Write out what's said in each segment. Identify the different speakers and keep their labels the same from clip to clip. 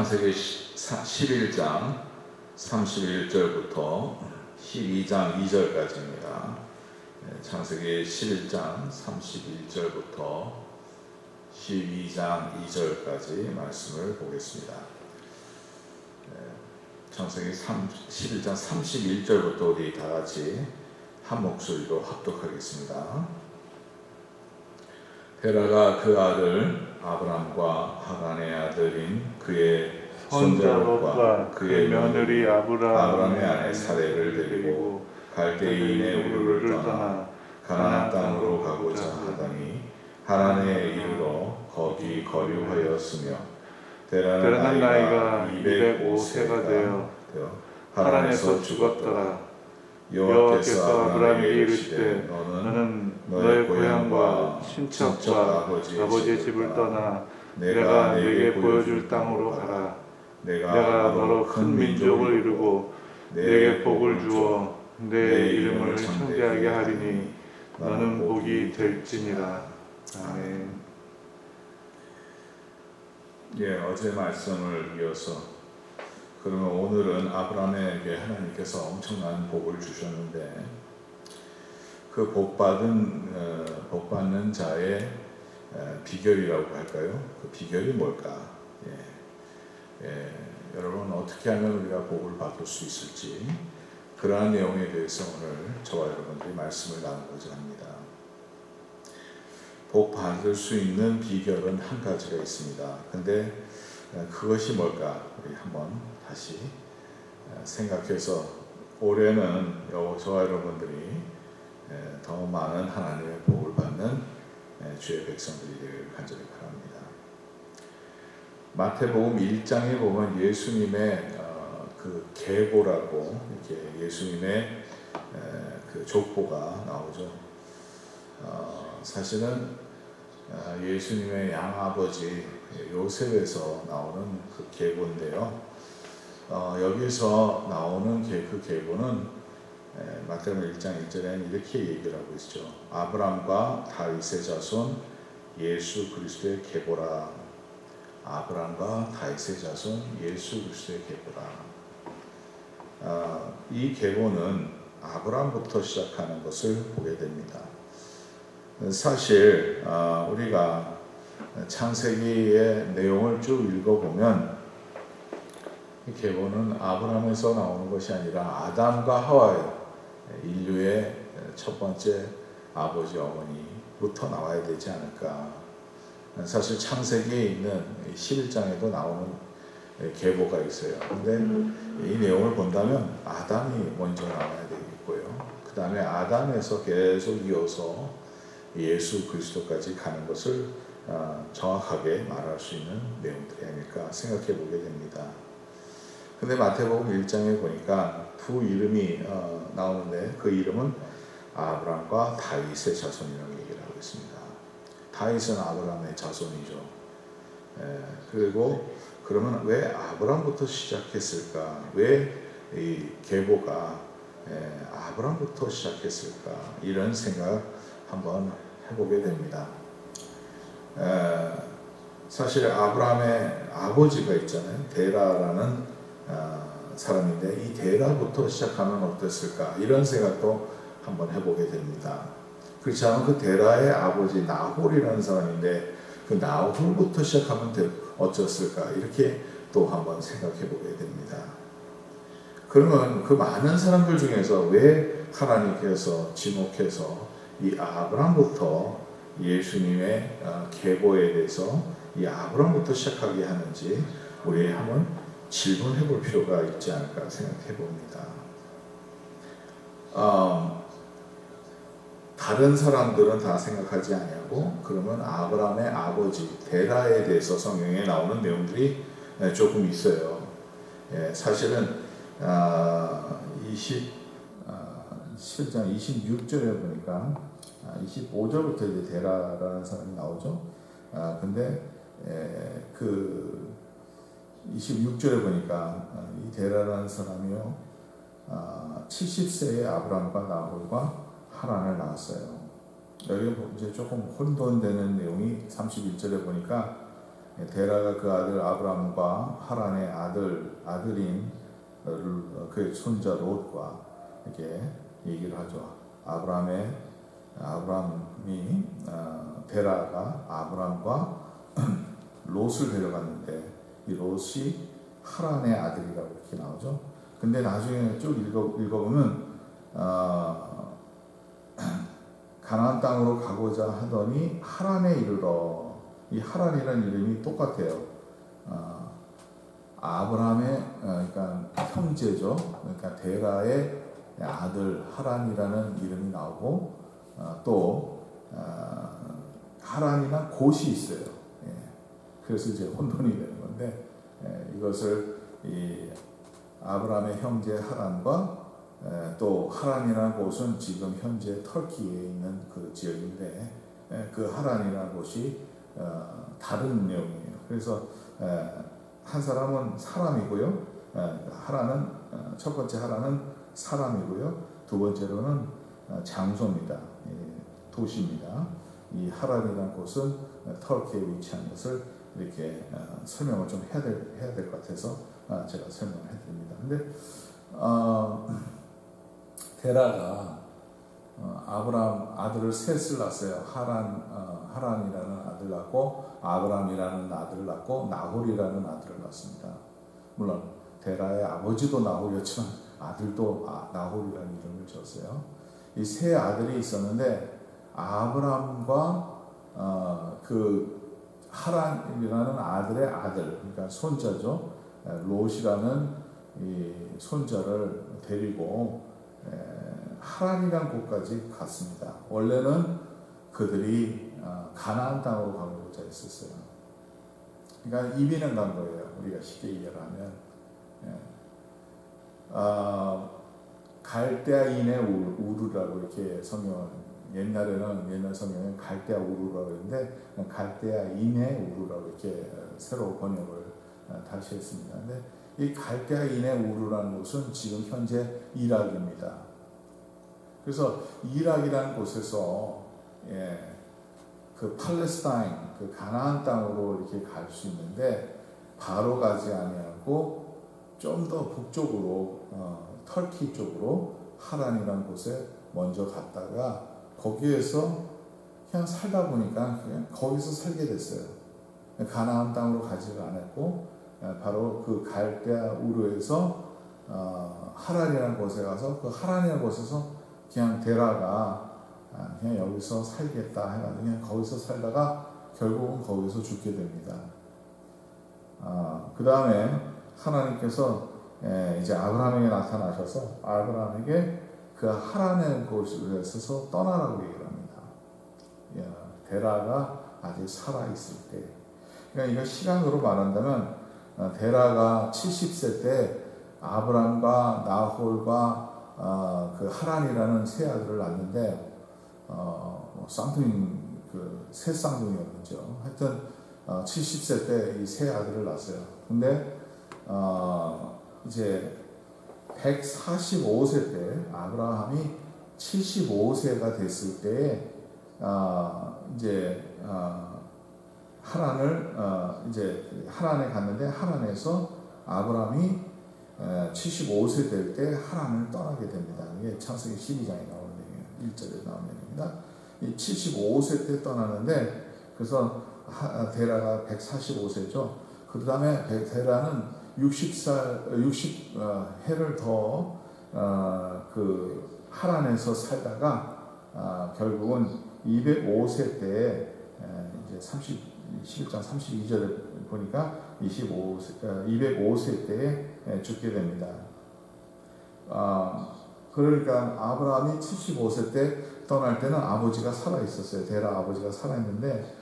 Speaker 1: 창세기 11장 31절부터 12장 2절까지입니다. 창세기 11장 31절부터 12장 2절까지 말씀을 보겠습니다. 창세기 11장 31절부터 우리 다 같이 한 목소리로 합독하겠습니다. 테라가 그 아들 아브람과 하간의 아들인 그의 손자 롯과 그의 며느리 아브람의 아내 사레를 데리고 갈대인의 우르를 떠나 가나안 땅으로 가고자 하더니 하란에 이르러 거기 거류하였으며 테라는 나이가 205세가 되어 하란에서 죽었더라. 여호와께서 아브람에게 이르시되 너는 너의 고향과 친척과 아버지의 집을 떠나 내가 네게 보여줄 땅으로 가라. 내가 너로 큰 민족을 이루고 네게 복을 주어 내 이름을 창대하게 하리니 너는 복이 될지니라. 아멘. 어제 말씀을 이어서 그러면 오늘은 아브라함에게 하나님께서 엄청난 복을 주셨는데 그 복받는 자의 비결이라고 할까요? 그 비결이 뭘까? 여러분 어떻게 하면 우리가 복을 받을 수 있을지 그러한 내용에 대해서 오늘 저와 여러분들이 말씀을 나누고자 합니다. 복 받을 수 있는 비결은 한 가지가 있습니다. 근데 그것이 뭘까? 우리 한번 다시 생각해서 올해는 저와 여러분들이 더 많은 하나님의 복을 받는 주의 백성들이 되기를 간절히 바랍니다. 마태복음 1장에 보면 예수님의 그 계보라고 이렇게 예수님의 그 족보가 나오죠. 사실은 예수님의 양아버지 요셉에서 나오는 그 계보인데요. 여기서 나오는 그 계보는 마태복음 1장 1절에는 이렇게 얘기를 하고 있죠. 아브람과 다윗의 자손 예수 그리스도의 계보라. 아브람과 다윗의 자손 예수 그리스도의 계보라. 이 계보는 아브람부터 시작하는 것을 보게 됩니다. 사실 우리가 창세기의 내용을 쭉 읽어보면 이 계보는 아브라함에서 나오는 것이 아니라 아담과 하와의 인류의 첫 번째 아버지 어머니부터 나와야 되지 않을까. 사실 창세기에 있는 11장에도 나오는 계보가 있어요. 근데 이 내용을 본다면 아담이 먼저 나와야 되겠고요. 그 다음에 아담에서 계속 이어서 예수 그리스도까지 가는 것을 정확하게 말할 수 있는 내용들이 아닐까 생각해 보게 됩니다. 근데 마태복음 1장에 보니까 두 이름이 나오는데 그 이름은 아브라함과 다윗의 자손이라고 얘기를 하고 있습니다. 다윗은 아브라함의 자손이죠. 그리고 그러면 왜 아브라함부터 시작했을까? 왜 이 계보가 아브라함부터 시작했을까? 이런 생각 한번 해보게 됩니다. 사실 아브라함의 아버지가 있잖아요. 데라라는 사람인데 이 데라부터 시작하면 어땠을까? 이런 생각도 한번 해보게 됩니다. 그렇지 않으면 그 데라의 아버지 나홀이라는 사람인데 그 나홀부터 시작하면 어쩌을까? 이렇게 또 한번 생각해 보게 됩니다. 그러면 그 많은 사람들 중에서 왜 하나님께서 지목해서 이 아브라함부터 예수님의 계보에 대해서 이 아브라함부터 시작하게 하는지 우리 한번 질문해 볼 필요가 있지 않을까 생각해 봅니다. 다른 사람들은 다 생각하지 아니하고 그러면 아브라함의 아버지 데라에 대해서 성경에 나오는 내용들이 조금 있어요. 사실은 17장 26절에 보니까 25절부터 이제 데라라는 사람이 나오죠. 근데 그 26절에 보니까 이 데라라는 사람이요 70세의 아브라함과 나홀과 하란을 낳았어요. 여기 이제 조금 혼돈되는 내용이 31절에 보니까 데라가 그 아들 아브라함과 하란의 아들인 그의 손자 롯과 이렇게 얘기를 하죠. 아브라함이 데라가 아브라함과 롯을 데려갔는데 이 롯이 하란의 아들이라고 이렇게 나오죠. 근데 나중에 쭉 읽어보면 가나안 땅으로 가고자 하더니 하란에 이르러 이 하란이라는 이름이 똑같아요. 아브라함의 그러니까 형제죠. 그러니까 데라의 아들 하란이라는 이름이 나오고 또 하란이나 곳이 있어요. 그래서 이제 혼돈이 되는 건데 이것을 이 아브라함의 형제 하란과 또 하란이라는 곳은 지금 현재 터키에 있는 그 지역인데 그 하란이라는 곳이 다른 내용이에요. 그래서 한 사람은 사람이고요. 하란은 첫 번째 하란은 사람이고요. 두 번째로는 장소입니다. 도시입니다. 이 하란이라는 곳은 터키에 위치한 것을 이렇게 설명을 좀 해야 될 것 같아서 제가 설명을 해드립니다. 근데 데라가 아브라함 아들을 셋을 낳았어요. 하란이라는 아들 낳고 아브라함이라는 아들을 낳고 나홀이라는 아들을 낳습니다. 물론 데라의 아버지도 나홀이었지만 아들도 나홀이라는 이름을 지었어요. 이 세 아들이 있었는데 아브라함과 그 하란이라는 아들의 아들, 그러니까 손자죠. 롯이라는 이 손자를 데리고 하란이라는 곳까지 갔습니다. 원래는 그들이 가나안 땅으로 가고자 했었어요. 그러니까 이민을 간 거예요. 우리가 쉽게 이해를 하면 갈대아인의 우르라고 이렇게 성경은 옛날 성경은 갈대아 우르라고 했는데 갈대아인의 우르라고 이렇게 새로 번역을 다시 했습니다. 근데 이 갈대아인의 우르라는 곳은 지금 현재 이락입니다. 그래서 이락이라는 곳에서 그 팔레스타인, 그 가나안 땅으로 이렇게 갈 수 있는데 바로 가지 아니하고 좀 더 북쪽으로 터키 쪽으로 하란이라는 곳에 먼저 갔다가 거기에서 그냥 살다 보니까 그냥 거기서 살게 됐어요. 가나안 땅으로 가지를 않았고 바로 그 갈대아 우르에서 하란이라는 곳에 가서 그 하란이라는 곳에서 그냥 데라가 그냥 여기서 살겠다 해가지고 그냥 거기서 살다가 결국은 거기서 죽게 됩니다. 그 다음에 하나님께서 이제 아브라함에게 나타나셔서 아브라함에게 그 하란의 곳에서 떠나라고 얘기를 합니다. 데라가 아직 살아있을 때. 그러니까 이거 시간으로 말한다면 데라가 70세 때 아브람과 나홀과 그 하란이라는 세 아들을 낳는데 쌍둥이 새 쌍둥이였죠. 하여튼 70세 때 이 세 아들을 낳았어요. 근데 이제 145세 때 아브라함이 75세가 됐을 때에 이제 하란을 이제 하란에 갔는데 하란에서 아브라함이 75세 될 때 하란을 떠나게 됩니다. 이게 창세기 12장에 나오는 내용이에요. 1절에 나오는 내용입니다. 이 75세 때 떠나는데 그래서 데라가 145세죠. 그 다음에 데라는 60해를 더 그 하란에서 살다가 결국은 205세 때에 이제 11장 32절에 보니까 205세 때에 죽게 됩니다. 그러니까 아브라함이 75세 때 떠날 때는 아버지가 살아 있었어요. 데라 아버지가 살아 있는데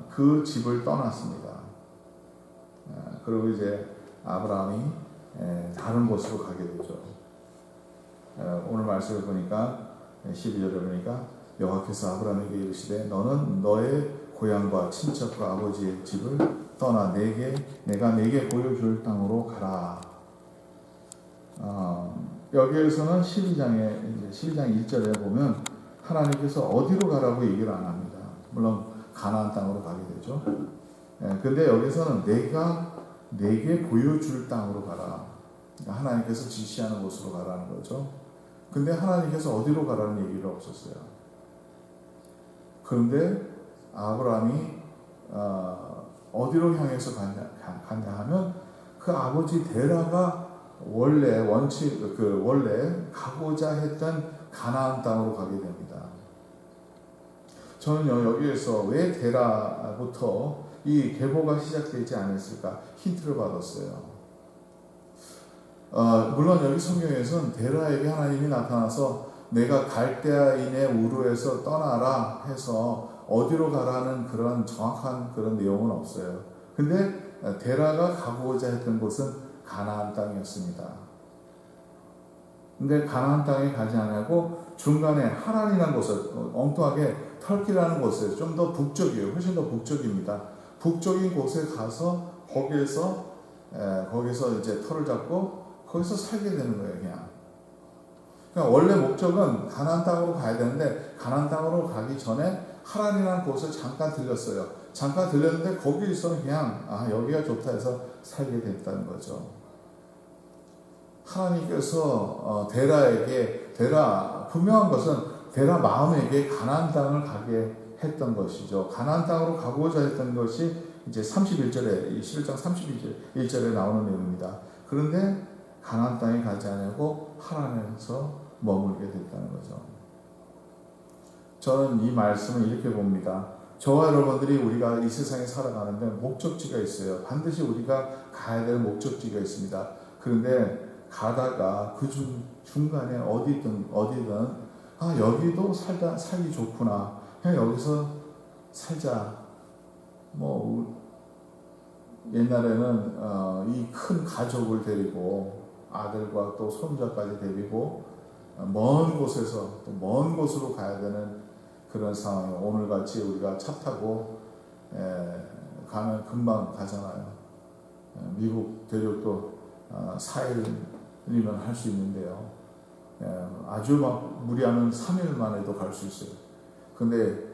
Speaker 1: 그 집을 떠났습니다. 그리고 이제 아브라함이 다른 곳으로 가게 되죠. 오늘 말씀을 보니까 12절에 보니까 여호와께서 아브라함에게 이르시되 너는 너의 고향과 친척과 아버지의 집을 떠나 내가 내게 보여줄 땅으로 가라. 여기에서는 12장 1절에 보면 하나님께서 어디로 가라고 얘기를 안 합니다. 물론 가나안 땅으로 가게 되죠. 근데 여기서는 내가 내게 보여줄 땅으로 가라. 그러니까 하나님께서 지시하는 곳으로 가라는 거죠. 근데 하나님께서 어디로 가라는 얘기가 없었어요. 그런데 아브라함이 어디로 향해서 갔냐 하면 그 아버지 데라가 원래 가고자 했던 가나안 땅으로 가게 됩니다. 저는요 여기에서 왜 데라부터 이 계보가 시작되지 않았을까 힌트를 받았어요. 물론 여기 성경에서는 데라에게 하나님이 나타나서 내가 갈대아인의 우르에서 떠나라 해서 어디로 가라는 그런 정확한 그런 내용은 없어요. 근데 데라가 가고자 했던 곳은 가나안 땅이었습니다. 근데 가나안 땅에 가지 않고 중간에 하란이라는 곳을 엉뚱하게 터키라는 곳에 좀 더 북쪽이에요. 훨씬 더 북쪽입니다. 북쪽인 곳에 가서 거기에서 이제 터를 잡고 거기서 살게 되는 거예요, 그냥. 그러니까 원래 목적은 가나안 땅으로 가야 되는데 가나안 땅으로 가기 전에 하란이라는 곳을 잠깐 들렸어요. 잠깐 들렸는데 거기에서는 그냥 여기가 좋다 해서 살게 됐다는 거죠. 하나님께서 분명한 것은 데라 마음에게 가나안 땅을 가게 했던 것이죠. 가나안 땅으로 가고자 했던 것이 이제 11장 31절에 나오는 내용입니다. 그런데 가나안 땅에 가지 않고 하란에서 머물게 됐다는 거죠. 저는 이 말씀을 이렇게 봅니다. 저와 여러분들이 우리가 이 세상에 살아가는데 목적지가 있어요. 반드시 우리가 가야 될 목적지가 있습니다. 그런데 가다가 그 중간에 어디든 여기도 살기 좋구나. 그냥 여기서 살자. 옛날에는 이 큰 가족을 데리고 아들과 또 손자까지 데리고 먼 곳으로 가야 되는 그런 상황이에요. 오늘같이 우리가 차 타고 가면 금방 가잖아요. 미국 대륙도 4일이면 할 수 있는데요. 아주 무리하면 3일 만에도 갈 수 있어요. 근데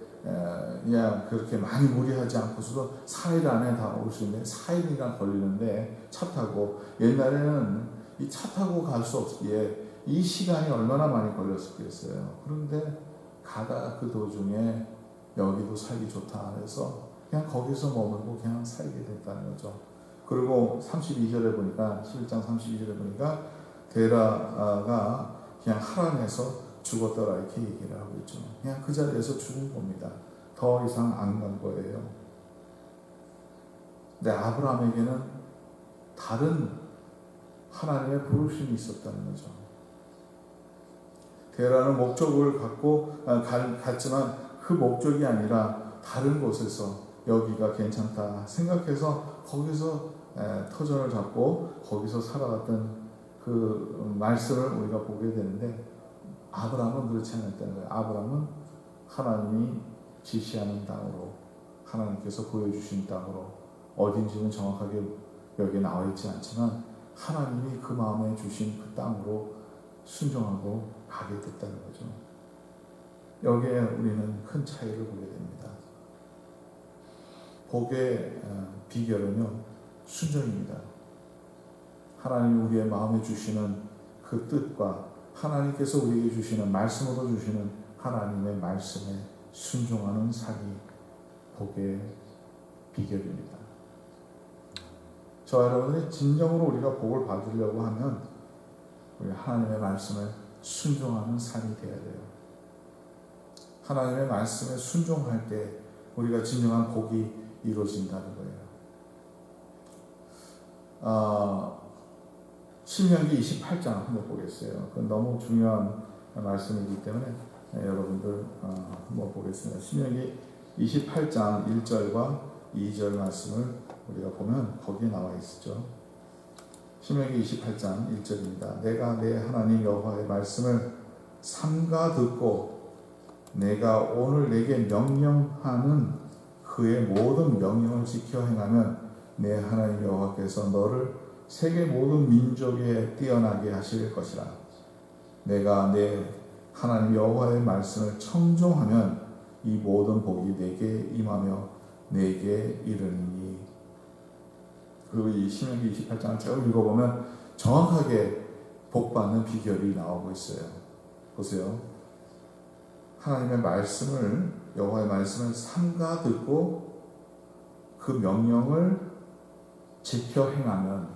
Speaker 1: 그냥 그렇게 많이 무리하지 않고서도 4일 안에 다 올 수 있는데 4일이나 걸리는데 차 타고 옛날에는 이 차 타고 갈 수 없기에 이 시간이 얼마나 많이 걸렸었겠어요. 그런데 가다가 그 도중에 여기도 살기 좋다 해서 그냥 거기서 머물고 그냥 살게 됐다는 거죠. 그리고 32절에 보니까 11장 32절에 보니까 데라가 그냥 하란에서 죽었더라 이렇게 얘기를 하고 있죠. 그냥 그 자리에서 죽은 겁니다. 더 이상 안 간 거예요. 근데 아브라함에게는 다른 하나님의 부르심이 있었다는 거죠. 데라는 목적을 갖고 갔지만 그 목적이 아니라 다른 곳에서 여기가 괜찮다 생각해서 거기서 터전을 잡고 거기서 살아갔던 그 말씀을 우리가 보게 되는데, 아브라함은 그렇지 않았다는 거예요. 아브라함은 하나님이 지시하는 땅으로, 하나님께서 보여주신 땅으로, 어딘지는 정확하게 여기에 나와 있지 않지만 하나님이 그 마음에 주신 그 땅으로 순종하고 가게 됐다는 거죠. 여기에 우리는 큰 차이를 보게 됩니다. 복의 비결은요, 순종입니다. 하나님이 우리의 마음에 주시는 그 뜻과 하나님께서 우리에게 주시는 말씀으로 주시는 하나님의 말씀에 순종하는 삶이 복의 비결입니다. 저와 여러분이 진정으로 우리가 복을 받으려고 하면 우리 하나님의 말씀에 순종하는 삶이 되어야 돼요. 하나님의 말씀에 순종할 때 우리가 진정한 복이 이루어진다는 거예요. 신명기 28장 한번 보겠어요. 그건 너무 중요한 말씀이기 때문에 여러분들 한번 보겠습니다. 신명기 28장 1절과 2절 말씀을 우리가 보면 거기에 나와 있죠. 신명기 28장 1절입니다. 내가 내 하나님 여호와의 말씀을 삼가 듣고 내가 오늘 내게 명령하는 그의 모든 명령을 지켜 행하면 내 하나님 여호와께서 너를 세계 모든 민족에 뛰어나게 하실 것이라. 내가 내 하나님 여호와의 말씀을 청종하면 이 모든 복이 내게 임하며 내게 이르니. 그리고 이 신명기 28장을 쭉 읽어보면 정확하게 복받는 비결이 나오고 있어요. 보세요. 하나님의 말씀을, 여호와의 말씀을 삼가 듣고 그 명령을 지켜 행하면,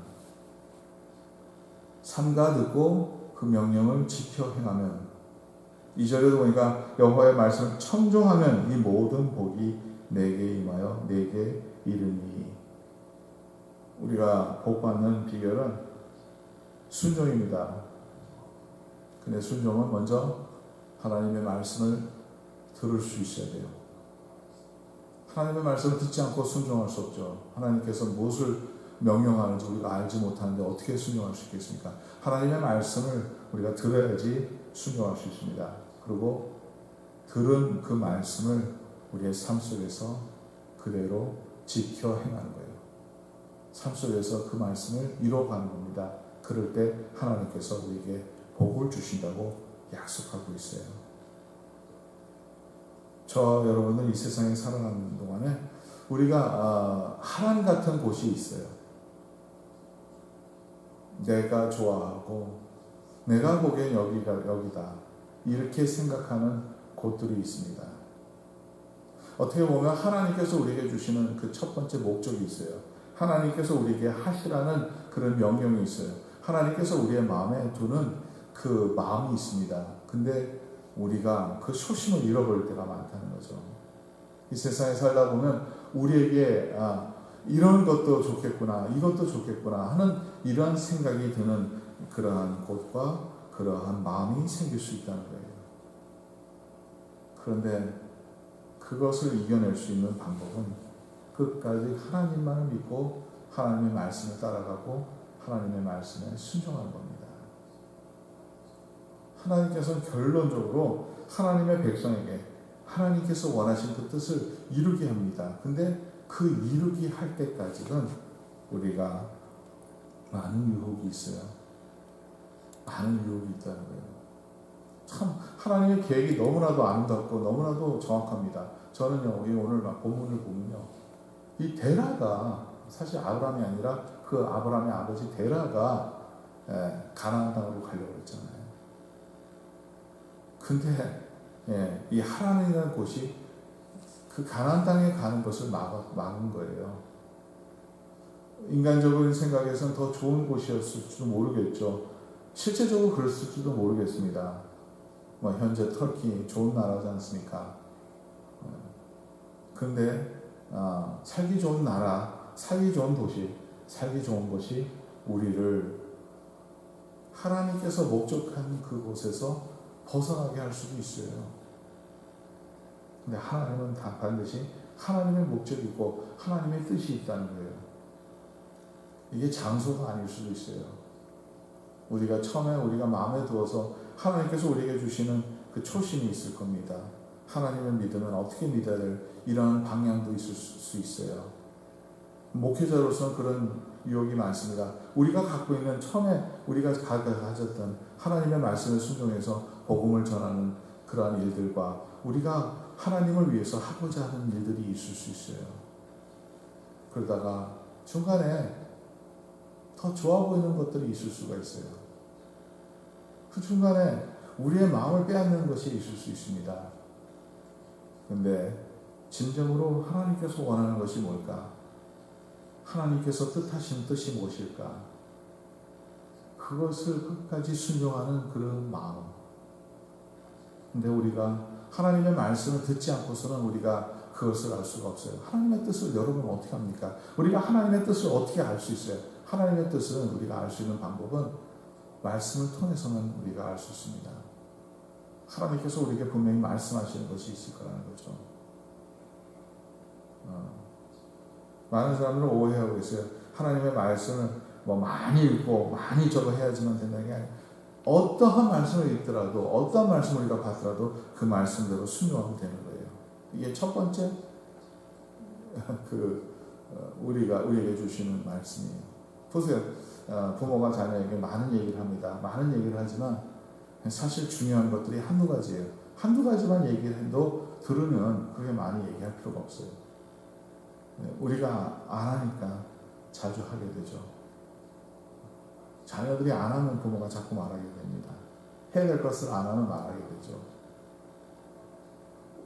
Speaker 1: 삼가 듣고 그 명령을 지켜 행하면, 2절에도 보니까 여호와의 말씀을 청종하면 이 모든 복이 내게 임하여 내게 이르니. 우리가 복받는 비결은 순종입니다. 근데 순종은 먼저 하나님의 말씀을 들을 수 있어야 돼요. 하나님의 말씀을 듣지 않고 순종할 수 없죠. 하나님께서 무엇을 명령하는지 우리가 알지 못하는데 어떻게 순종할 수 있겠습니까? 하나님의 말씀을 우리가 들어야지 순종할 수 있습니다. 그리고 들은 그 말씀을 우리의 삶 속에서 그대로 지켜 행하는 거예요. 삶 속에서 그 말씀을 이뤄가는 겁니다. 그럴 때 하나님께서 우리에게 복을 주신다고 약속하고 있어요. 저 여러분은 이 세상에 살아가는 동안에 우리가 하나님 같은 곳이 있어요. 내가 좋아하고 내가 보기엔 여기다 이렇게 생각하는 곳들이 있습니다. 어떻게 보면 하나님께서 우리에게 주시는 그 첫 번째 목적이 있어요. 하나님께서 우리에게 하시라는 그런 명령이 있어요. 하나님께서 우리의 마음에 두는 그 마음이 있습니다. 근데 우리가 그 초심을 잃어버릴 때가 많다는 거죠. 이 세상에 살다 보면 우리에게 이런 것도 좋겠구나, 이것도 좋겠구나 하는 이러한 생각이 드는 그러한 곳과 그러한 마음이 생길 수 있다는 거예요. 그런데 그것을 이겨낼 수 있는 방법은 끝까지 하나님만을 믿고 하나님의 말씀을 따라가고 하나님의 말씀에 순종하는 겁니다. 하나님께서는 결론적으로 하나님의 백성에게 하나님께서 원하신 그 뜻을 이루게 합니다. 근데 그 이루기 할 때까지는 우리가 많은 유혹이 있어요. 많은 유혹이 있다는 거예요. 참 하나님의 계획이 너무나도 아름답고 너무나도 정확합니다. 저는요, 오늘 본문을 보면요, 이 데라가 사실 아브라함이 아니라 그 아브라함의 아버지 데라가 가나안 땅으로 가려고 했잖아요. 근데 이 하란이라는 곳이 그 가나안 땅에 가는 것을 막은 거예요. 인간적인 생각에서는 더 좋은 곳이었을지도 모르겠죠. 실제적으로 그랬을지도 모르겠습니다. 현재 터키 좋은 나라지 않습니까? 그런데 살기 좋은 나라, 살기 좋은 도시, 살기 좋은 것이 우리를 하나님께서 목적한 그곳에서 벗어나게 할 수도 있어요. 근데 하나님은 다 반드시 하나님의 목적이 있고 하나님의 뜻이 있다는 거예요. 이게 장소가 아닐 수도 있어요. 우리가 처음에 우리가 마음에 두어서 하나님께서 우리에게 주시는 그 초심이 있을 겁니다. 하나님을 믿으면 어떻게 믿어야 될 이러한 방향도 있을 수 있어요. 목회자로서는 그런 유혹이 많습니다. 우리가 갖고 있는 처음에 우리가 가졌던 하나님의 말씀에 순종해서 복음을 전하는 그러한 일들과 우리가 하나님을 위해서 하고자 하는 일들이 있을 수 있어요. 그러다가 중간에 더 좋아 보이는 것들이 있을 수가 있어요. 그 중간에 우리의 마음을 빼앗는 것이 있을 수 있습니다. 그런데 진정으로 하나님께서 원하는 것이 뭘까? 하나님께서 뜻하시는 뜻이 무엇일까? 그것을 끝까지 순종하는 그런 마음. 근데 우리가 하나님의 말씀을 듣지 않고서는 우리가 그것을 알 수가 없어요. 하나님의 뜻을 여러분 어떻게 합니까? 우리가 하나님의 뜻을 어떻게 알 수 있어요? 하나님의 뜻은 우리가 알 수 있는 방법은 말씀을 통해서만 우리가 알 수 있습니다. 하나님께서 우리에게 분명히 말씀하시는 것이 있을 거라는 거죠. 많은 사람들은 오해하고 있어요. 하나님의 말씀을 뭐 많이 읽고 많이 저거 해야지만 된다는 게 아니에요. 어떠한 말씀을 읽더라도 어떠한 말씀을 우리가 봤더라도 그 말씀대로 순종하면 되는 거예요. 이게 첫 번째 우리에게 주시는 말씀이에요. 보세요. 부모가 자녀에게 많은 얘기를 합니다. 많은 얘기를 하지만 사실 중요한 것들이 한두 가지예요. 한두 가지만 얘기해도 들으면 그렇게 많이 얘기할 필요가 없어요. 우리가 안 하니까 자주 하게 되죠. 자녀들이 안 하면 부모가 자꾸 말하게 됩니다. 해야 될 것을 안 하면 말하게 되죠.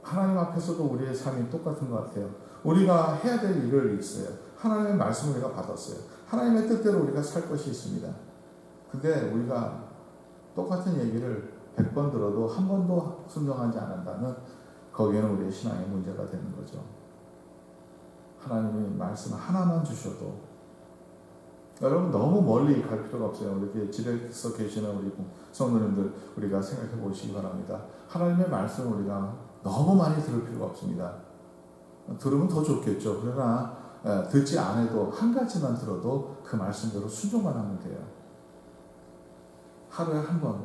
Speaker 1: 하나님 앞에서도 우리의 삶이 똑같은 것 같아요. 우리가 해야 될 일을 있어요. 하나님의 말씀을 우리가 받았어요. 하나님의 뜻대로 우리가 살 것이 있습니다. 근데 우리가 똑같은 얘기를 100번 들어도 한 번도 순종하지 않는다면 거기에는 우리의 신앙에 문제가 되는 거죠. 하나님의 말씀 하나만 주셔도 여러분 너무 멀리 갈 필요가 없어요. 이렇게 집에서 계시는 우리 성도님들 우리가 생각해 보시기 바랍니다. 하나님의 말씀을 우리가 너무 많이 들을 필요가 없습니다. 들으면 더 좋겠죠. 그러나 듣지 않아도 한 가지만 들어도 그 말씀대로 순종만 하면 돼요. 하루에 한 번,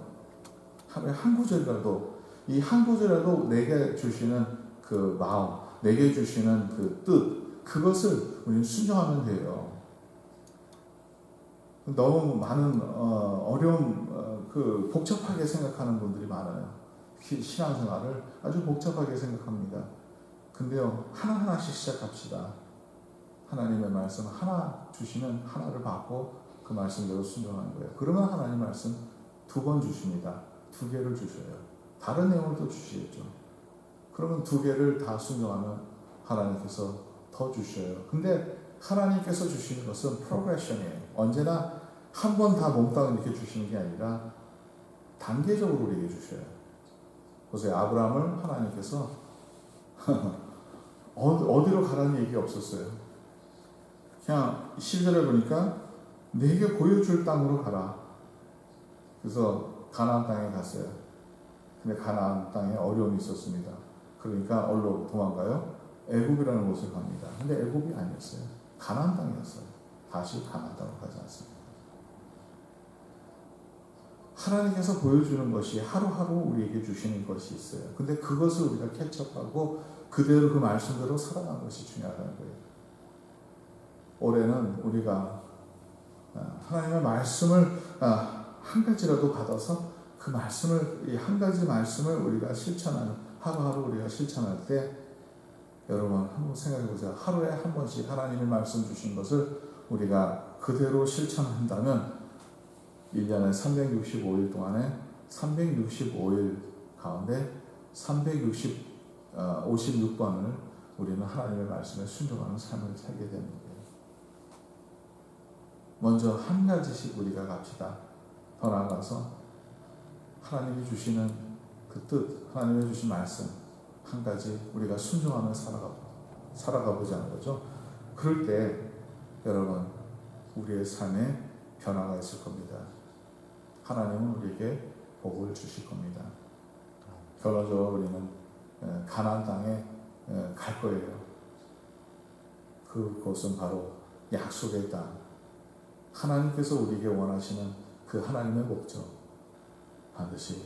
Speaker 1: 하루에 한 구절이라도 이 한 구절이라도 내게 주시는 그 마음, 내게 주시는 그 뜻, 그것을 우리는 순종하면 돼요. 너무 많은 어려운 복잡하게 생각하는 분들이 많아요. 신앙생활을 아주 복잡하게 생각합니다. 근데요, 하나하나씩 시작합시다. 하나님의 말씀 하나 주시면 하나를 받고 그 말씀대로 순종하는 거예요. 그러면 하나님 말씀 2번 주십니다. 2개를 주셔요. 다른 내용을 또 주시겠죠. 그러면 2개를 다 순종하면 하나님께서 더 주셔요. 근데 하나님께서 주시는 것은 프로그레션이에요. 언제나 한 번 다 몽땅 이렇게 주시는 게 아니라 단계적으로 우리에게 주셔요. 보세요. 아브라함을 하나님께서 어디로 가라는 얘기가 없었어요. 그냥 12절에 보니까 내게 보여줄 땅으로 가라. 그래서 가나안 땅에 갔어요. 근데 가나안 땅에 어려움이 있었습니다. 그러니까 어디로 도망가요? 애굽이라는 곳을 갑니다. 근데 애굽이 아니었어요. 가나안 땅이었어요. 다시 가나안 땅으로 가지 않습니다. 하나님께서 보여주는 것이 하루하루 우리에게 주시는 것이 있어요. 근데 그것을 우리가 캐치업하고 그대로 그 말씀대로 살아가는 것이 중요하다는 거예요. 올해는 우리가 하나님의 말씀을 한 가지라도 받아서 그 말씀을, 이 한 가지 말씀을 우리가 실천하는, 하루하루 우리가 실천할 때 여러분 한번 생각해 보세요. 하루에 한 번씩 하나님의 말씀 주신 것을 우리가 그대로 실천한다면 1년에 365일 동안에 365일 가운데 356번을 우리는 하나님의 말씀에 순종하는 삶을 살게 되는 거예요. 먼저 한 가지씩 우리가 갑시다. 더 나아가서 하나님이 주시는 그 뜻, 하나님이 주신 말씀 한 가지 우리가 순종하며 살아가 보자는 거죠. 그럴 때 여러분 우리의 삶에 변화가 있을 겁니다. 하나님은 우리에게 복을 주실 겁니다. 결론적으로 우리는 가나안 땅에 갈 거예요. 그곳은 바로 약속의 땅, 하나님께서 우리에게 원하시는 그 하나님의 목적, 반드시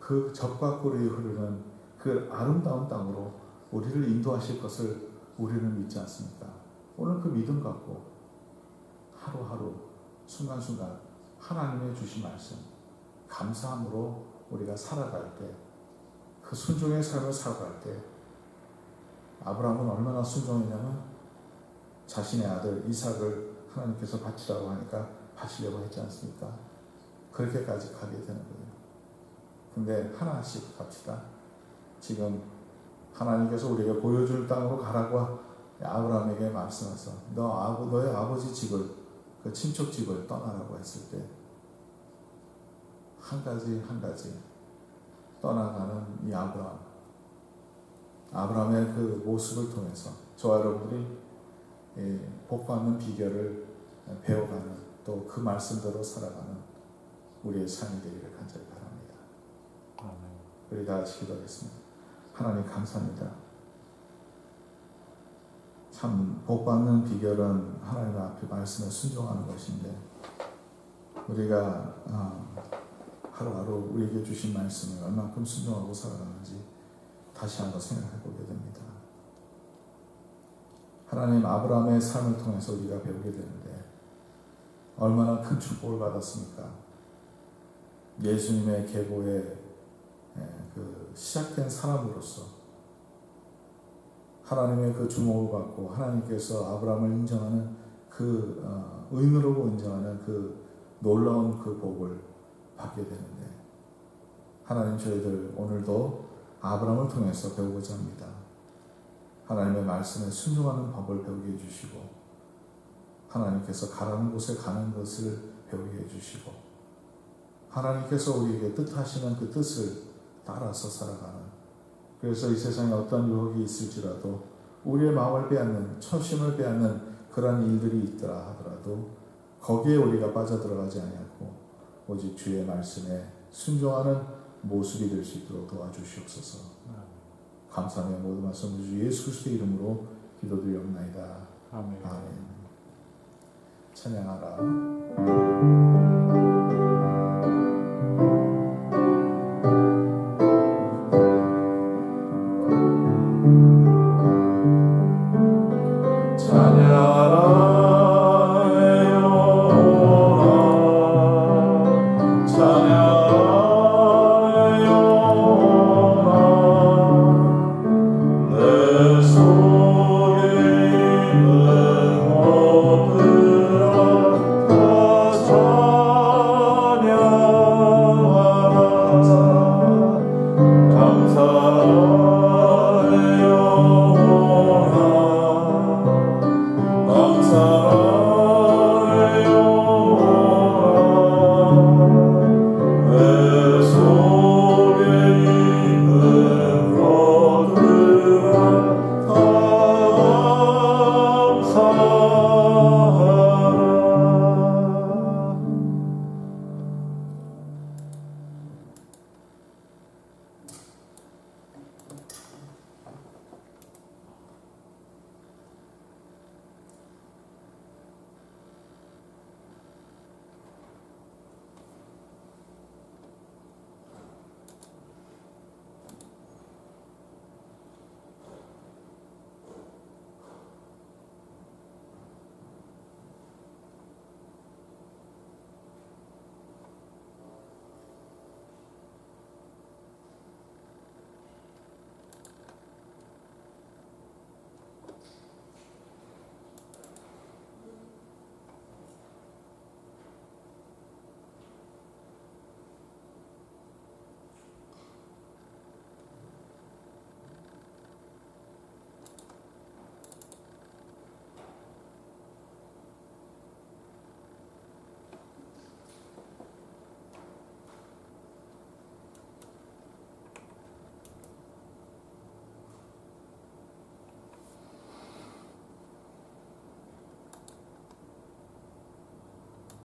Speaker 1: 그 젖과 꿀이 흐르는 그 아름다운 땅으로 우리를 인도하실 것을 우리는 믿지 않습니까? 오늘 그 믿음 갖고 하루하루 순간순간 하나님의 주신 말씀 감사함으로 우리가 살아갈 때, 그 순종의 삶을 살아갈 때, 아브라함은 얼마나 순종했냐면 자신의 아들 이삭을 하나님께서 바치라고 하니까 바치려고 했지 않습니까? 그렇게까지 가게 되는 거예요. 근데 하나씩 갑시다. 지금 하나님께서 우리에게 보여줄 땅으로 가라고 아브라함에게 말씀해서 너의 아버지 집을, 그 친척 집을 떠나라고 했을 때 한 가지 한 가지 떠나가는 이 아브라함의 그 모습을 통해서 저와 여러분들이 복받는 비결을 배워가는, 또 그 말씀대로 살아가는 우리의 삶이 되기를 간절히 바랍니다. 우리 다 같이 기도하겠습니다. 하나님 감사합니다. 참 복받는 비결은 하나님 앞에 말씀에 순종하는 것인데, 우리가 하루하루 우리에게 주신 말씀을 얼만큼 순종하고 살아가는지 다시 한번 생각해 보게 됩니다. 하나님, 아브라함의 삶을 통해서 우리가 배우게 되는데 얼마나 큰 축복을 받았습니까? 예수님의 계보에 그 시작된 사람으로서 하나님의 그 주목을 받고 하나님께서 아브라함을 인정하는 그 의인으로 인정하는 그 놀라운 그 복을 받게 되는데, 하나님, 저희들 오늘도 아브라함을 통해서 배우고자 합니다. 하나님의 말씀에 순종하는 법을 배우게 해주시고, 하나님께서 가라는 곳에 가는 것을 배우게 해주시고, 하나님께서 우리에게 뜻하시는 그 뜻을 따라서 살아가는, 그래서 이 세상에 어떤 유혹이 있을지라도 우리의 마음을 빼앗는, 초심을 빼앗는 그러한 일들이 있더라 하더라도 거기에 우리가 빠져들어가지 아니하고 오직 주의 말씀에 순종하는 모습이 될 수 있도록 도와주시옵소서. 감사하며 모든 말씀 주 예수 그리스도의 이름으로 기도드리옵나이다. 아멘. 찬양하라.